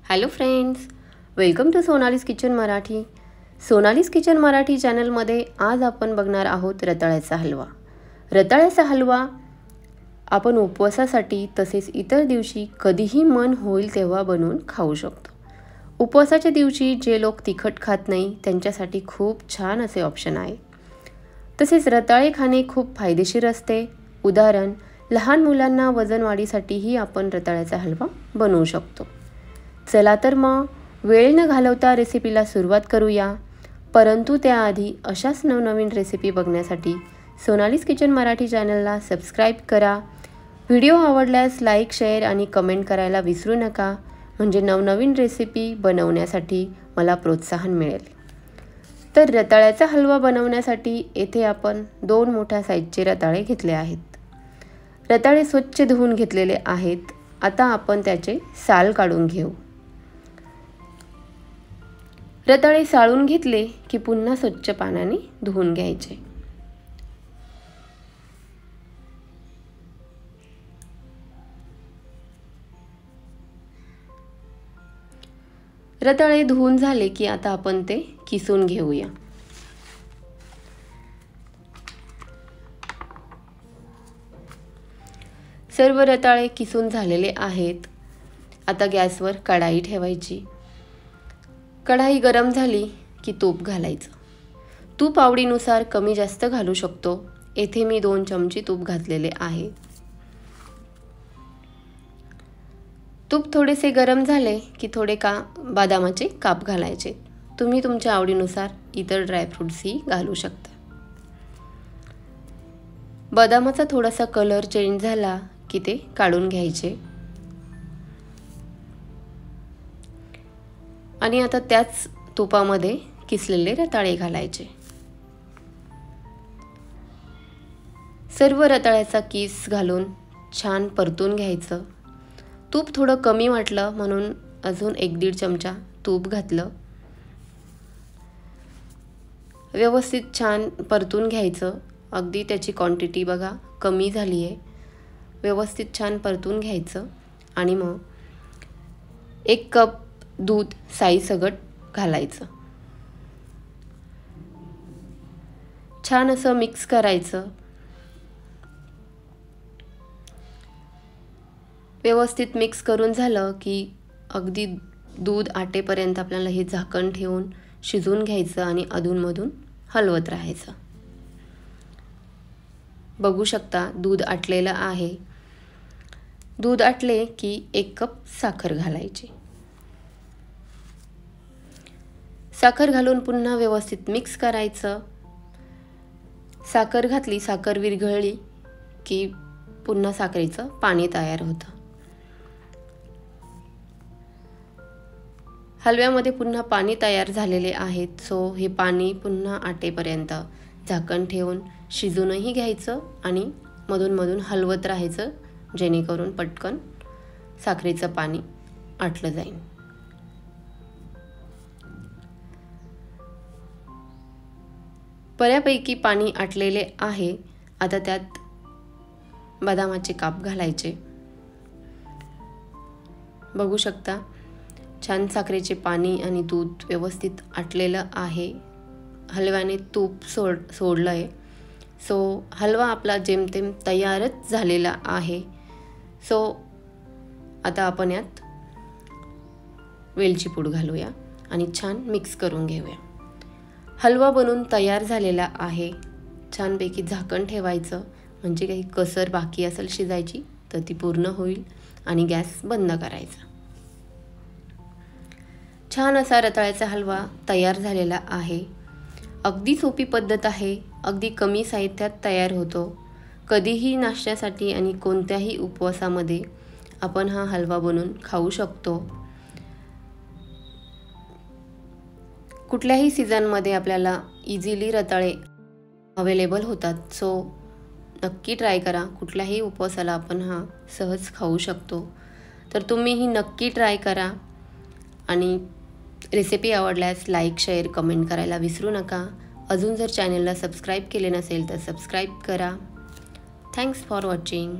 Hello friends, welcome to Sonali's kitchen Marathi. Sonali's kitchen Marathi चॅनलमध्ये आज आपण बघणार आहोत रताळ्याचा हलवा। रताळ्याचा हलवा आपण उपवासासाठी तसेच इतर दिवशी कधीही मन होईल तेव्हा बनवून खाऊ शकतो। उपवासाच्या दिवशी जे लोक तिखट खात नाही त्यांच्यासाठी खूप छान असे ऑप्शन आहे। तसेच रताळे खाणे खूप फायदेशीर असते। उदाहरण, लहान मुलांना वजन वाढीसाठीही आपण रताळ्याचा हलवा बनवू शकतो। चला तर मग वेळ न घालवता रेसिपीला सुरुवात करूया। परंतु त्याआधी अशाच नवनवीन रेसिपी बघण्यासाठी सोनालीज किचन मराठी चॅनलला सबस्क्राईब करा। व्हिडिओ आवडल्यास लाईक, शेअर आणि कमेंट करायला विसरू नका, म्हणजे नवनवीन रेसिपी बनवण्यासाठी मला प्रोत्साहन मिळेल। तर रताळ्याचा हलवा बनवण्यासाठी येथे आपण 2 मोठ्या साईजचे रताळे घेतले आहेत। रताळे स्वच्छ धुवून घेतलेले आहेत। आता आपण त्याचे साल काढून घेऊ। रताळे साळून घेतले की पुन्हा स्वच्छ पाण्याने धुवून घ्यायचे। रताळे धुवून झाले की आता आपण ते किसून घेऊया। सर्व रताळे किसून झालेले आहेत। आता गॅसवर कढाई ठेवायची। कढाई गरम झाली की तूप घालायचं। तूप आवडीनुसार कमी जास्त घालू शकतो। येथे मी 2 चमचे तूप घातलेले आहे। तूप थोडेसे गरम झाले की थोडे बदामाचे काप घालायचे। तुम्ही तुमच्या आवडीनुसार इतर ड्रायफ्रुट्सही घालू शकता। बदामाचा थोडासा कलर चेंज झाला की ते काढून घ्यायचे आणि आता त्याच तुपामध्ये किसलेले रताळे घालायचे। सर्व रताळ्याचा किस घालून छान परतून घ्यायचं। तूप थोडं कमी वाटलं म्हणून अजून 1-1.5 चमचा तूप घातलं। व्यवस्थित छान परतून घ्यायचं। अगदी त्याची क्वांटिटी बघा कमी झाली आहे। व्यवस्थित छान परतून घ्यायचं आणि मग 1 कप दूध साईसगट घालायचं। छान असं मिक्स करायचं। व्यवस्थित मिक्स करून झालं की अगदी दूध आटेपर्यंत आपल्याला हे झाकण ठेवून शिजवून घ्यायचं आणि अधूनमधून हलवत राहायचं। बघू शकता दूध आटलेलं आहे। दूध आटले की 1 कप साखर घालायची। साखर घालून पुन्हा व्यवस्थित मिक्स करायचं। साखर घातली, साखर विरघळली की पुन्हा साखरेचं पाणी तयार होतं। हलव्यामध्ये पुन्हा पाणी तयार झालेले आहेत। सो हे पाणी पुन्हा आटेपर्यंत झाकण ठेवून शिजूनही घ्यायचं आणि मधून हलवत राहायचं, जेणेकरून पटकन साखरेचं पाणी आटलं जाईल। बऱ्यापैकी पाणी आटलेले आहे। आता त्यात बदामाचे काप घालायचे। बघू शकता छान साखरेचे पाणी आणि दूध व्यवस्थित आटलेलं आहे। हलव्याने तूप सोडलंय। सो हलवा आपला जेमतेम तयारच झालेला आहे। सो आता आपण यात वेलची पूड घालूया आणि छान मिक्स करून घेऊया। हलवा बनून तयार झालेला आहे। छानपैकी झाकण ठेवायचं, म्हणजे काही कसर बाकी असेल शिजायची तर ती पूर्ण होईल आणि गॅस बंद करायचा। छान असा रताळ्याचा हलवा तयार झालेला आहे। अगदी सोपी पद्धत आहे। अगदी कमी साहित्यात तयार होतो। कधीही नाश्त्यासाठी आणि कोणत्याही उपवासामध्ये आपण हा हलवा बनवून खाऊ शकतो। कुठल्याही सीझनमध्ये आपल्याला इझिली रताळे अवेलेबल होतात। सो नक्की ट्राय करा। कुठल्याही उपवासाला आपण हा सहज खाऊ शकतो। तर तुम्हीही नक्की ट्राय करा आणि रेसिपी आवडल्यास लाईक, शेअर, कमेंट करायला विसरू नका। अजून जर चॅनलला सबस्क्राईब केले नसेल तर सबस्क्राईब करा। Thanks for watching.